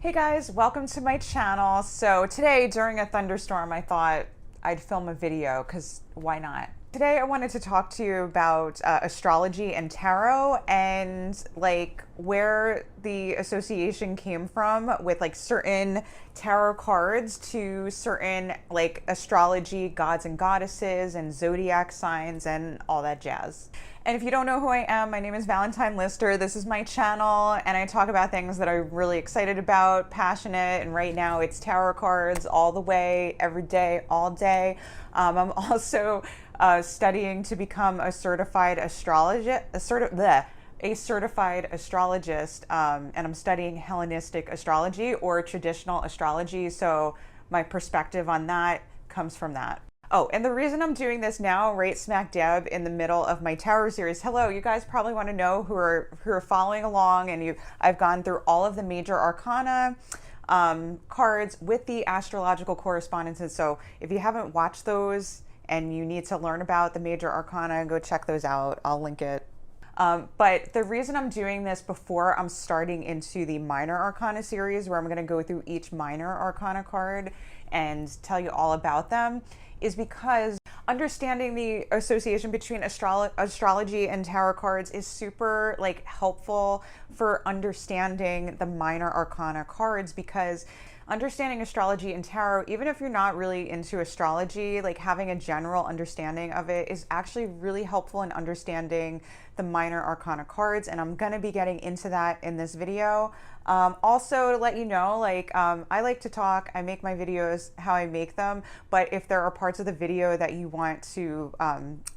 Hey guys, welcome to my channel. So today during a thunderstorm, I thought I'd film a video because why not? Today I wanted to talk to you about astrology and tarot and like where the association came from with like certain tarot cards to certain like astrology gods and goddesses and zodiac signs and all that jazz. And if you don't know who I am, my name is Valentine Lister. This is my channel and I talk about things that I'm really excited about, passionate, and right now it's tarot cards all the way, every day, all day. I'm also studying to become a certified astrologist, a certified astrologist, and I'm studying Hellenistic astrology or traditional astrology. So my perspective on that comes from that. Oh, and the reason I'm doing this now, right smack dab in the middle of my tarot series. Hello, you guys probably want to know who are following along, and I've gone through all of the major arcana cards with the astrological correspondences. So if you haven't watched those and you need to learn about the major arcana, go check those out. I'll link it. But the reason I'm doing this before I'm starting into the minor arcana series, where I'm going to go through each minor arcana card and tell you all about them, is because understanding the association between astrology and tarot cards is super like helpful for understanding the minor arcana cards, because understanding astrology and tarot, even if you're not really into astrology, like having a general understanding of it is actually really helpful in understanding the minor arcana cards. And I'm going to be getting into that in this video. Also to let you know, like I like to talk, I make my videos how I make them, but if there are parts of the video that you want to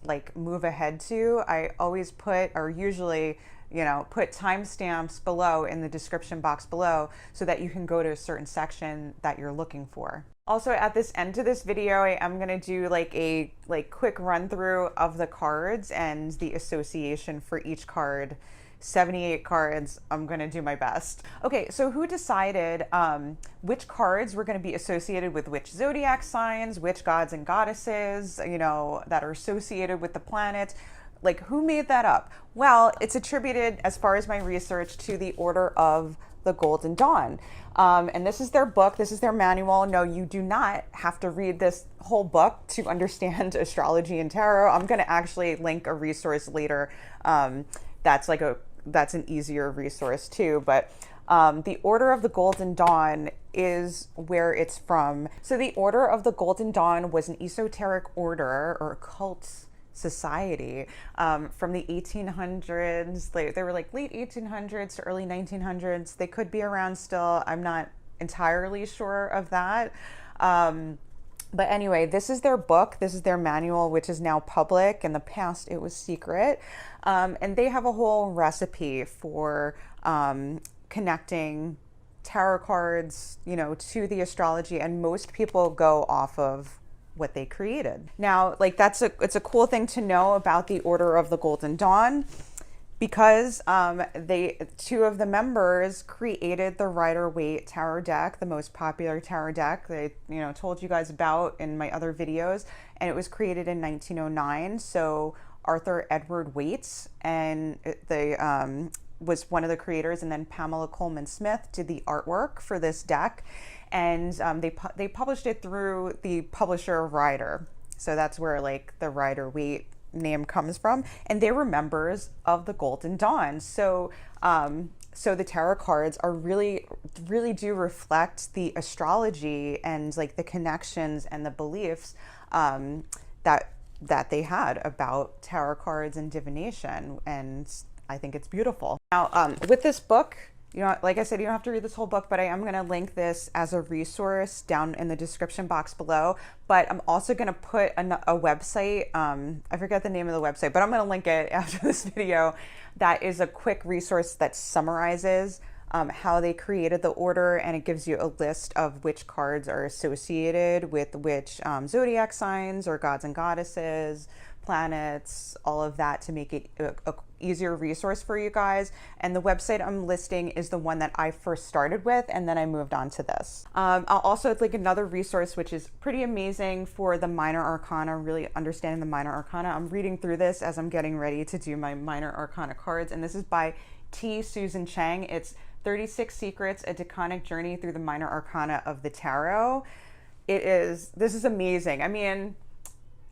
like move ahead to, I always put, or usually, you know, put timestamps below in the description box below so that you can go to a certain section that you're looking for. Also, at this end of this video, I am going to do like a quick run through of the cards and the association for each card. 78 cards. I'm going to do my best. Okay, so who decided which cards were going to be associated with which zodiac signs, which gods and goddesses, you know, that are associated with the planets? Like, who made that up? Well, it's attributed, as far as my research, to the Order of the Golden Dawn. And this is their book. This is their manual. No, you do not have to read this whole book to understand astrology and tarot. I'm going to actually link a resource later that's an easier resource too. But the Order of the Golden Dawn is where it's from. So the Order of the Golden Dawn was an esoteric order or occult society from the 1800s. They were like late 1800s to early 1900s. They could be around still. I'm not entirely sure of that. But anyway, this is their book. This is their manual, which is now public. In the past, it was secret. And they have a whole recipe for connecting tarot cards, you know, to the astrology. And most people go off of what they created. Now, like it's a cool thing to know about the Order of the Golden Dawn, because two of the members created the Rider-Waite tarot deck, the most popular tarot deck that I told you guys about in my other videos, and it was created in 1909. So Arthur Edward Waite and was one of the creators, and then Pamela Coleman Smith did the artwork for this deck, and they published it through the publisher Rider. So that's where like the Rider-Waite name comes from, and they were members of the Golden Dawn. So so the tarot cards are really do reflect the astrology and like the connections and the beliefs that they had about tarot cards and divination, and I think it's beautiful. Now with this book, like I said, you don't have to read this whole book, but I am going to link this as a resource down in the description box below. But I'm also going to put a website, I forget the name of the website, but I'm going to link it after this video. That is a quick resource that summarizes how they created the order, and it gives you a list of which cards are associated with which zodiac signs or gods and goddesses, planets, all of that, to make it a easier resource for you guys. And the website I'm listing is the one that I first started with, and then I moved on to this. I'll also link another resource which is pretty amazing for the minor arcana, really understanding the minor arcana. I'm reading through this as I'm getting ready to do my minor arcana cards, and this is by T. Susan Chang. It's 36 Secrets, A Decanic Journey Through the Minor Arcana of the Tarot. This is amazing. I mean,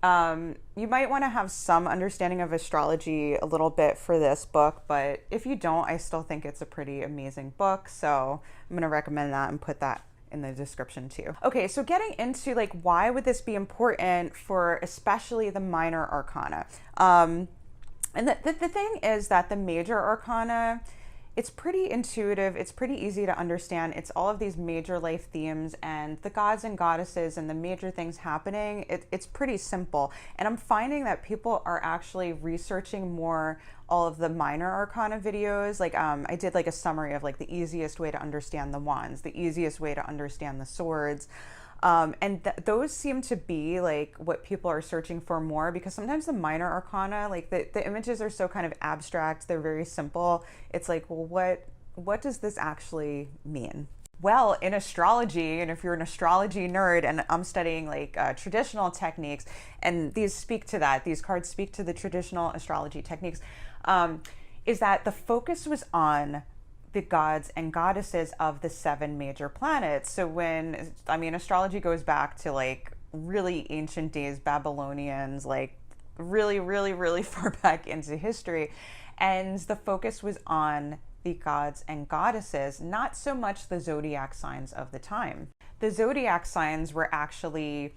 you might want to have some understanding of astrology a little bit for this book, but if you don't, I still think it's a pretty amazing book. So I'm going to recommend that and put that in the description too. Okay, so getting into like, why would this be important for especially the minor arcana? And the thing is that the major arcana, it's pretty intuitive, it's pretty easy to understand. It's all of these major life themes and the gods and goddesses and the major things happening. It's pretty simple. And I'm finding that people are actually researching more all of the minor arcana videos. Like I did like a summary of like the easiest way to understand the wands, the easiest way to understand the swords. And those seem to be like what people are searching for more, because sometimes the minor arcana, like the images are so kind of abstract, they're very simple. It's like, well, what does this actually mean? Well, in astrology, and if you're an astrology nerd, and I'm studying like traditional techniques, and these speak to that, these cards speak to the traditional astrology techniques, is that the focus was on the gods and goddesses of the 7 major planets. So astrology goes back to like really ancient days, Babylonians, like really, really, really far back into history. And the focus was on the gods and goddesses, not so much the zodiac signs of the time. The zodiac signs were actually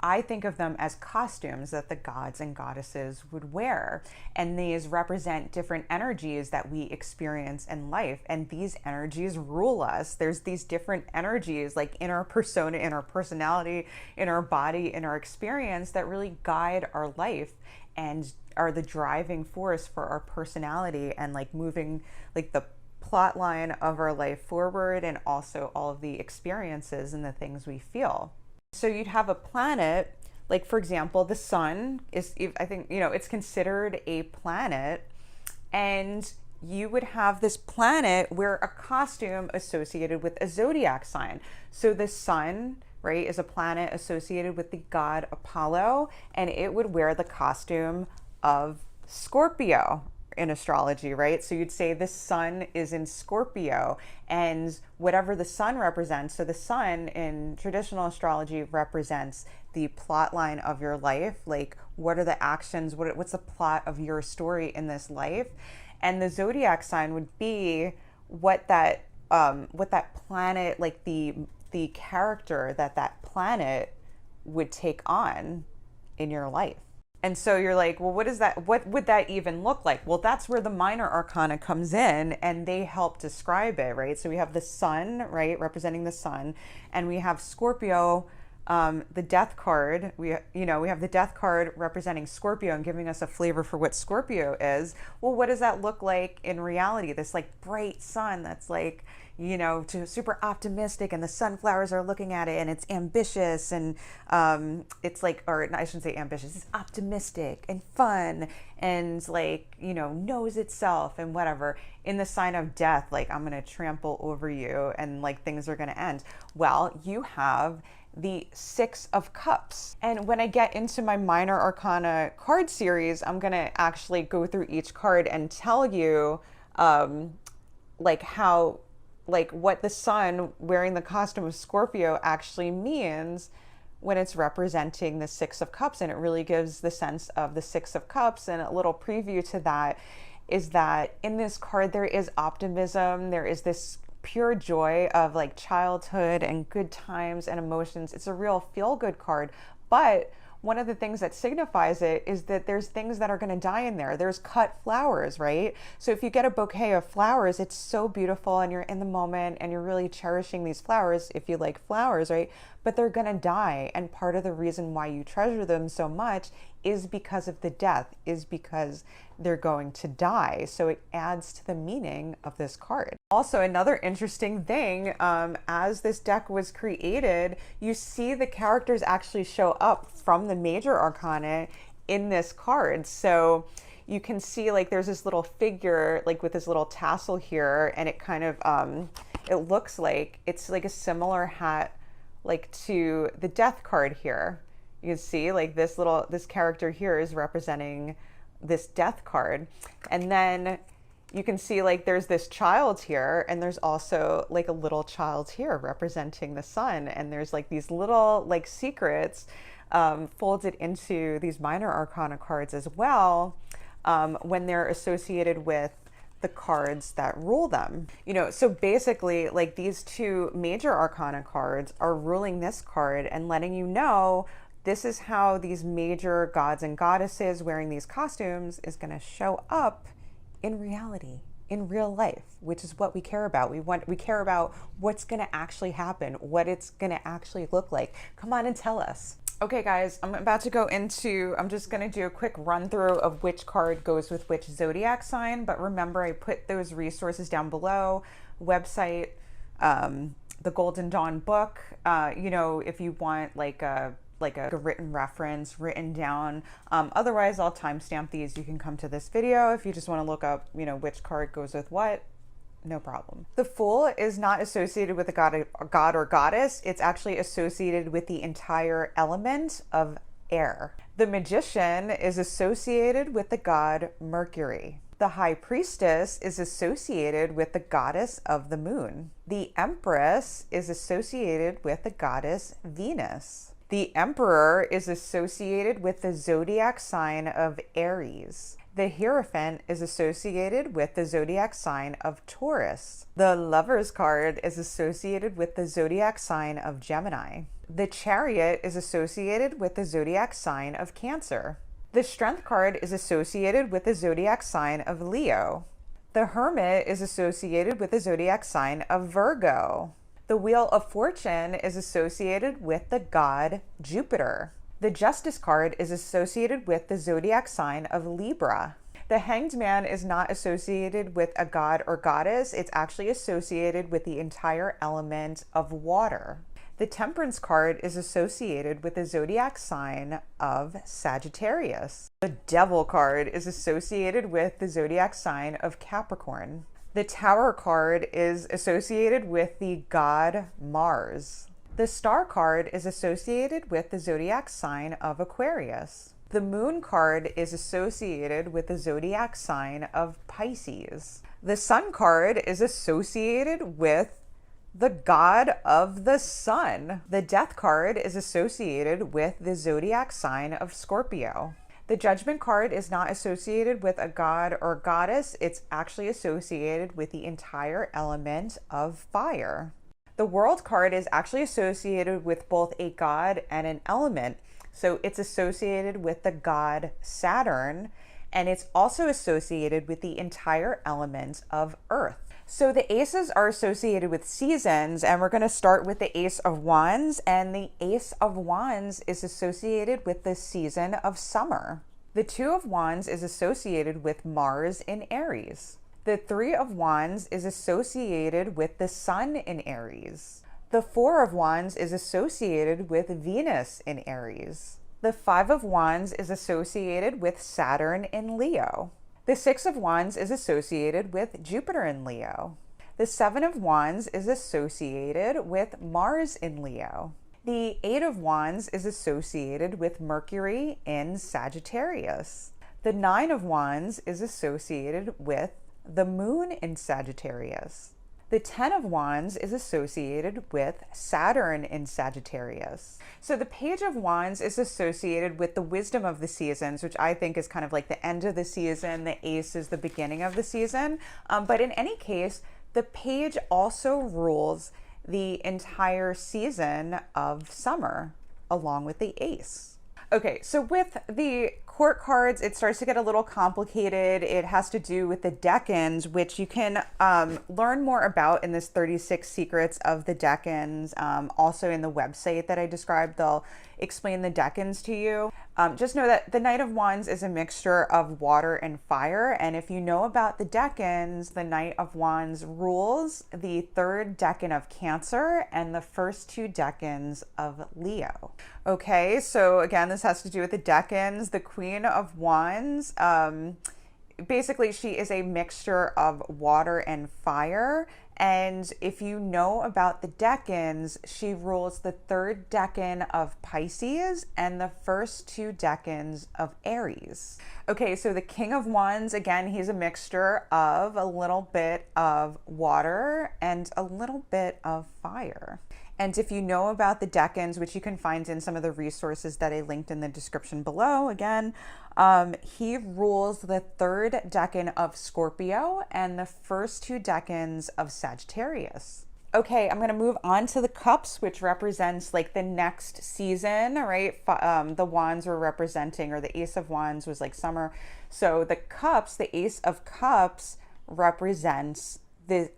I think of them as costumes that the gods and goddesses would wear. And these represent different energies that we experience in life. And these energies rule us. There's these different energies like in our persona, in our personality, in our body, in our experience that really guide our life and are the driving force for our personality and like moving like the plot line of our life forward, and also all of the experiences and the things we feel. So you'd have a planet, like for example, the sun is, I think, it's considered a planet, and you would have this planet wear a costume associated with a zodiac sign. So the sun, right, is a planet associated with the god Apollo, and it would wear the costume of Scorpio in astrology, right? So you'd say the sun is in Scorpio, and whatever the sun represents, so the sun in traditional astrology represents the plot line of your life, like what are the actions, what's the plot of your story in this life, and the zodiac sign would be what that planet, like the character that planet would take on in your life. And so you're like, well, what is that? What would that even look like? Well, that's where the minor arcana comes in, and they help describe it, right? So we have the sun, right, representing the sun, and we have Scorpio, the death card. We have the death card representing Scorpio and giving us a flavor for what Scorpio is. Well, what does that look like in reality? This like bright sun that's like, super optimistic, and the sunflowers are looking at it, and it's ambitious, and it's like, or I shouldn't say ambitious, it's optimistic and fun, and like, knows itself and whatever. In the sign of death, like, I'm gonna trample over you, and like things are gonna end. Well, you have the 6 of Cups. And when I get into my minor arcana card series, I'm gonna actually go through each card and tell you what the sun wearing the costume of Scorpio actually means when it's representing the 6 of Cups. And it really gives the sense of the 6 of Cups. And a little preview to that is that in this card, there is optimism. There is this pure joy of like childhood and good times and emotions. It's a real feel-good card. But one of the things that signifies it is that there's things that are going to die in there. There's cut flowers, right? So if you get a bouquet of flowers, it's so beautiful, and you're in the moment and you're really cherishing these flowers if you like flowers, right? But they're going to die. And part of the reason why you treasure them so much is because of the death, is because they're going to die. So it adds to the meaning of this card. Also, another interesting thing, as this deck was created, you see the characters actually show up from the major arcana in this card. So you can see like there's this little figure like with this little tassel here, and it kind of, it looks like it's like a similar hat like to the death card here. You can see like this character here is representing this death card. And then you can see like there's this child here, and there's also like a little child here representing the sun. And there's like these little like secrets folded into these minor arcana cards as well, when they're associated with the cards that rule them. You know, so basically like these two major arcana cards are ruling this card and letting you know this is how these major gods and goddesses wearing these costumes is going to show up in reality, in real life, which is what we care about. We care about what's going to actually happen, what it's going to actually look like. Come on and tell us. Okay, guys, I'm about to go into, I'm just going to do a quick run through of which card goes with which zodiac sign. But remember, I put those resources down below, website, the Golden Dawn book, you know, if you want like a written reference written down. Otherwise, I'll timestamp these. You can come to this video if you just want to look up, you know, which card goes with what. No problem. The Fool is not associated with a god or goddess. It's actually associated with the entire element of air. The Magician is associated with the god Mercury. The High Priestess is associated with the goddess of the moon. The Empress is associated with the goddess Venus. The Emperor is associated with the zodiac sign of Aries. The Hierophant is associated with the zodiac sign of Taurus. The Lover's card is associated with the zodiac sign of Gemini. The Chariot is associated with the zodiac sign of Cancer. The Strength card is associated with the zodiac sign of Leo. The Hermit is associated with the zodiac sign of Virgo. The Wheel of Fortune is associated with the god Jupiter. The Justice card is associated with the zodiac sign of Libra. The Hanged Man is not associated with a god or goddess. It's actually associated with the entire element of water. The Temperance card is associated with the zodiac sign of Sagittarius. The Devil card is associated with the zodiac sign of Capricorn. The Tower card is associated with the god Mars. The Star card is associated with the zodiac sign of Aquarius. The Moon card is associated with the zodiac sign of Pisces. The Sun card is associated with the god of the sun. The Death card is associated with the zodiac sign of Scorpio. The Judgment card is not associated with a god or goddess. It's actually associated with the entire element of fire. The World card is actually associated with both a god and an element. So it's associated with the god Saturn, and it's also associated with the entire element of Earth. So the aces are associated with seasons, and we're going to start with the Ace of Wands, and the Ace of Wands is associated with the season of summer. The Two of Wands is associated with Mars in Aries. The Three of Wands is associated with the Sun in Aries. The Four of Wands is associated with Venus in Aries. The Five of Wands is associated with Saturn in Leo. The Six of Wands is associated with Jupiter in Leo. The Seven of Wands is associated with Mars in Leo. The Eight of Wands is associated with Mercury in Sagittarius. The Nine of Wands is associated with the moon in Sagittarius. The Ten of Wands is associated with Saturn in Sagittarius. So the Page of Wands is associated with the wisdom of the seasons, which I think is kind of like the end of the season. The Ace is the beginning of the season. But in any case, the Page also rules the entire season of summer, along with the Ace. Okay, so with the court cards, it starts to get a little complicated. It has to do with the Decans, which you can learn more about in this 36 Secrets of the Decans. Also in the website that I described, they'll explain the Decans to you. Just know that the Knight of Wands is a mixture of water and fire. And if you know about the Decans, the Knight of Wands rules the third Decan of Cancer and the first two Decans of Leo. Okay, so again, this has to do with the Decans. The Queen of Wands, basically she is a mixture of water and fire, And if you know about the Decans, she rules the third decan of Pisces and the first two decans of Aries. Okay, so the King of Wands, again, he's a mixture of a little bit of water and a little bit of fire. And if you know about the Decans, which you can find in some of the resources that I linked in the description below, again, he rules the third decan of Scorpio and the first two decans of Sagittarius. Okay, I'm going to move on to the cups, which represents like the next season, right? The wands were representing, or the Ace of Wands was like summer. So the cups, the Ace of Cups represents the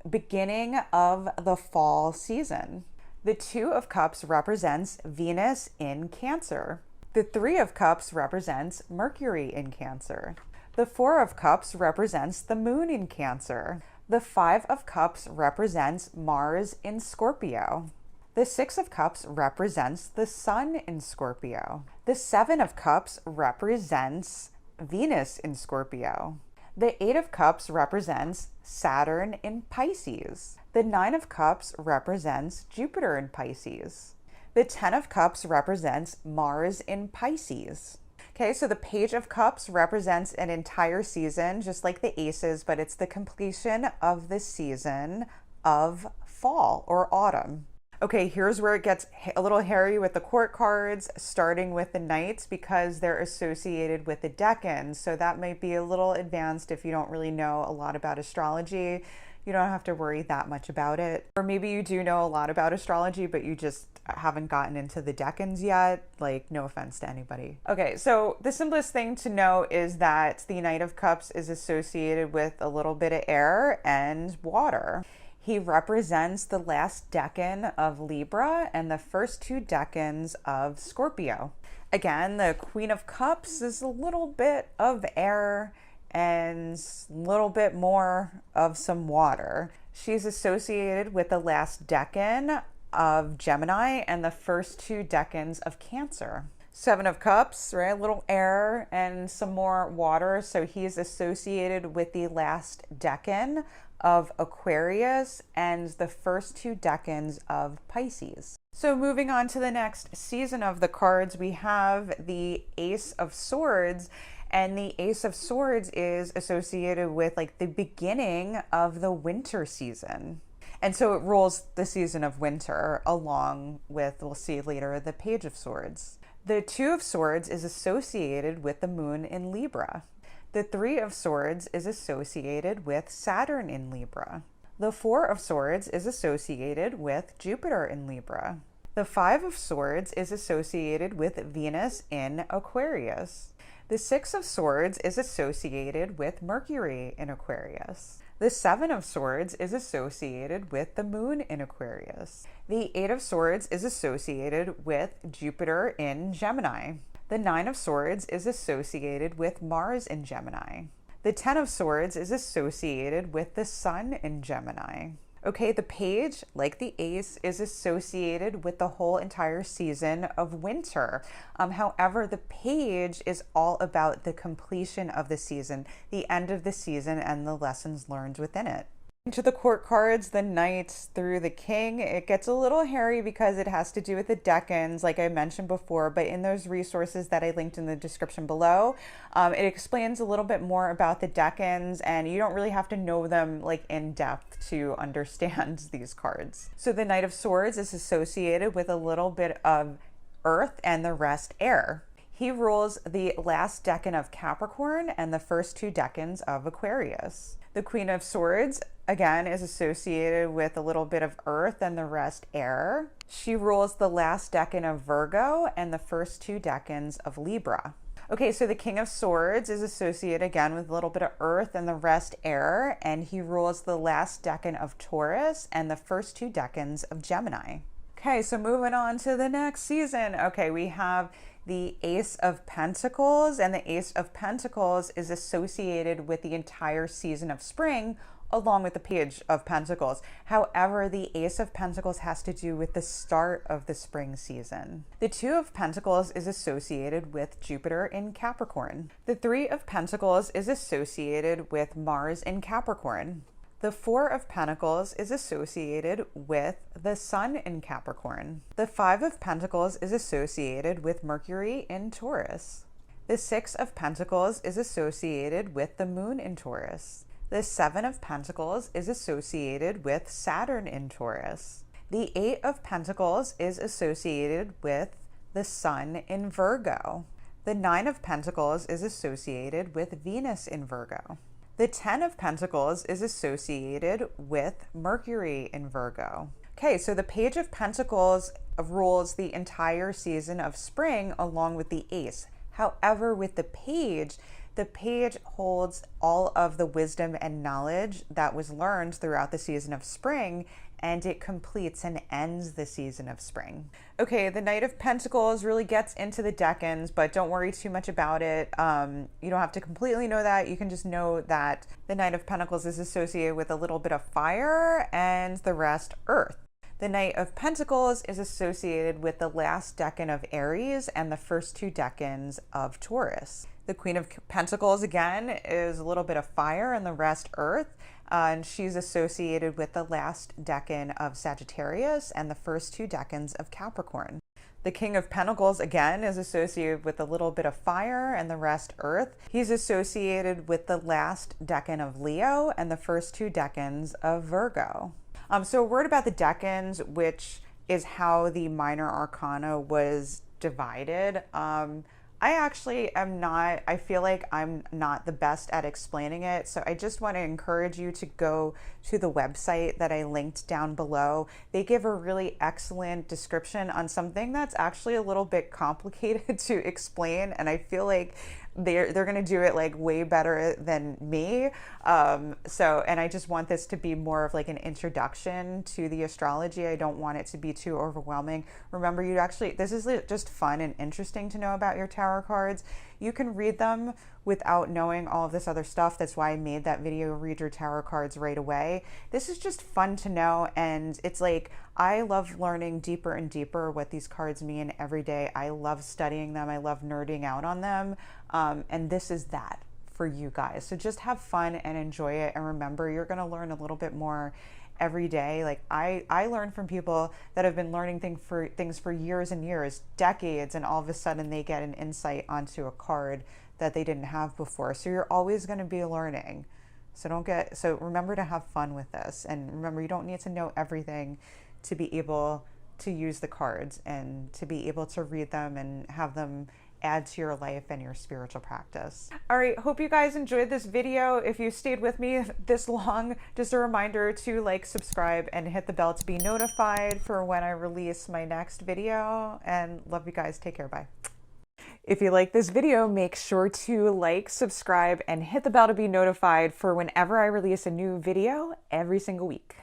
beginning of the fall season. The Two of Cups represents Venus in Cancer. The Three of Cups represents Mercury in Cancer. The Four of Cups represents the Moon in Cancer. The Five of Cups represents Mars in Scorpio. The Six of Cups represents the Sun in Scorpio. The Seven of Cups represents Venus in Scorpio. The Eight of Cups represents Saturn in Pisces. The Nine of Cups represents Jupiter in Pisces. The Ten of Cups represents Mars in Pisces. Okay, so the Page of Cups represents an entire season, just like the Aces, but it's the completion of the season of fall or autumn. Okay, here's where it gets a little hairy with the court cards, starting with the Knights, because they're associated with the Decans. So that might be a little advanced if you don't really know a lot about astrology. You don't have to worry that much about it. Or maybe you do know a lot about astrology, but you just haven't gotten into the Decans yet. Like, no offense to anybody. Okay, so the simplest thing to know is that the Knight of Cups is associated with a little bit of air and water. He represents the last decan of Libra and the first two decans of Scorpio. Again, the Queen of Cups is a little bit of air and a little bit more of some water. She's associated with the last decan of Gemini and the first two decans of Cancer. Seven of Cups, right? A little air and some more water. So he's associated with the last decan of Aquarius and the first two decans of Pisces. So moving on to the next season of the cards, we have the Ace of Swords, and the Ace of Swords is associated with like the beginning of the winter season. And so it rules the season of winter along with, we'll see later, the Page of Swords. The Two of Swords is associated with the Moon in Libra. The Three of Swords is associated with Saturn in Libra. The Four of Swords is associated with Jupiter in Libra. The Five of Swords is associated with Venus in Aquarius. The Six of Swords is associated with Mercury in Aquarius. The Seven of Swords is associated with the Moon in Aquarius. The Eight of Swords is associated with Jupiter in Gemini. The Nine of Swords is associated with Mars in Gemini. The Ten of Swords is associated with the Sun in Gemini. Okay, the Page, like the Ace, is associated with the whole entire season of winter. However, the Page is all about the completion of the season, the end of the season, and the lessons learned within it. To the court cards, the Knight through the King, it gets a little hairy because it has to do with the decans, like I mentioned before, but in those resources that I linked in the description below, it explains a little bit more about the decans, and you don't really have to know them like in depth to understand these cards. So the Knight of Swords is associated with a little bit of earth and the rest air. He rules the last decan of Capricorn and the first two decans of Aquarius. The Queen of Swords, again, is associated with a little bit of earth and the rest air. She rules the last decan of Virgo and the first two decans of Libra. Okay, so the King of Swords is associated again with a little bit of earth and the rest air, and he rules the last decan of Taurus and the first two decans of Gemini. Okay, so moving on to the next season. Okay, we have the Ace of Pentacles, and the Ace of Pentacles is associated with the entire season of spring, along with the Page of Pentacles. However, the Ace of Pentacles has to do with the start of the spring season. The Two of Pentacles is associated with Jupiter in Capricorn. The Three of Pentacles is associated with Mars in Capricorn. The Four of Pentacles is associated with the Sun in Capricorn. The Five of Pentacles is associated with Mercury in Taurus. The Six of Pentacles is associated with the Moon in Taurus. The Seven of Pentacles is associated with Saturn in Taurus. The Eight of Pentacles is associated with the Sun in Virgo. The Nine of Pentacles is associated with Venus in Virgo. The Ten of Pentacles is associated with Mercury in Virgo. Okay, so the Page of Pentacles rules the entire season of spring along with the Ace. However, with the Page holds all of the wisdom and knowledge that was learned throughout the season of spring, and it completes and ends the season of spring. Okay, the Knight of Pentacles really gets into the Decans, but don't worry too much about it. You don't have to completely know that. You can just know that the Knight of Pentacles is associated with a little bit of fire and the rest earth. The Knight of Pentacles is associated with the last decan of Aries and the first two decans of Taurus. The Queen of Pentacles, again, is a little bit of fire and the rest earth. And she's associated with the last decan of Sagittarius and the first two decans of Capricorn. The King of Pentacles, again, is associated with a little bit of fire and the rest earth. He's associated with the last decan of Leo and the first two decans of Virgo. So a word about the decans, which is how the minor arcana was divided. I actually am not, I feel like I'm not the best at explaining it. So I just want to encourage you to go to the website that I linked down below. They give a really excellent description on something that's actually a little bit complicated to explain. And I feel like they're going to do it like way better than me. And I just want this to be more of like an introduction to the astrology. I don't want it to be too overwhelming. Remember, this is just fun and interesting to know about your tarot cards. You can read them without knowing all of this other stuff. That's why I made that video, Read Your Tarot Cards Right Away. This is just fun to know, and it's like, I love learning deeper and deeper what these cards mean every day. I love studying them. I love nerding out on them, and this is that for you guys. So just have fun and enjoy it, and remember, you're going to learn a little bit more every day. Like I learn from people that have been learning things for years and years, decades, and all of a sudden they get an insight onto a card that they didn't have before. So you're always going to be learning. So remember to have fun with this, and remember, you don't need to know everything to be able to use the cards and to be able to read them and have them add to your life and your spiritual practice. All right, hope you guys enjoyed this video. If you stayed with me this long, just a reminder to like, subscribe, and hit the bell to be notified for when I release my next video. And love you guys. Take care. Bye. If you like this video, make sure to like, subscribe, and hit the bell to be notified for whenever I release a new video every single week.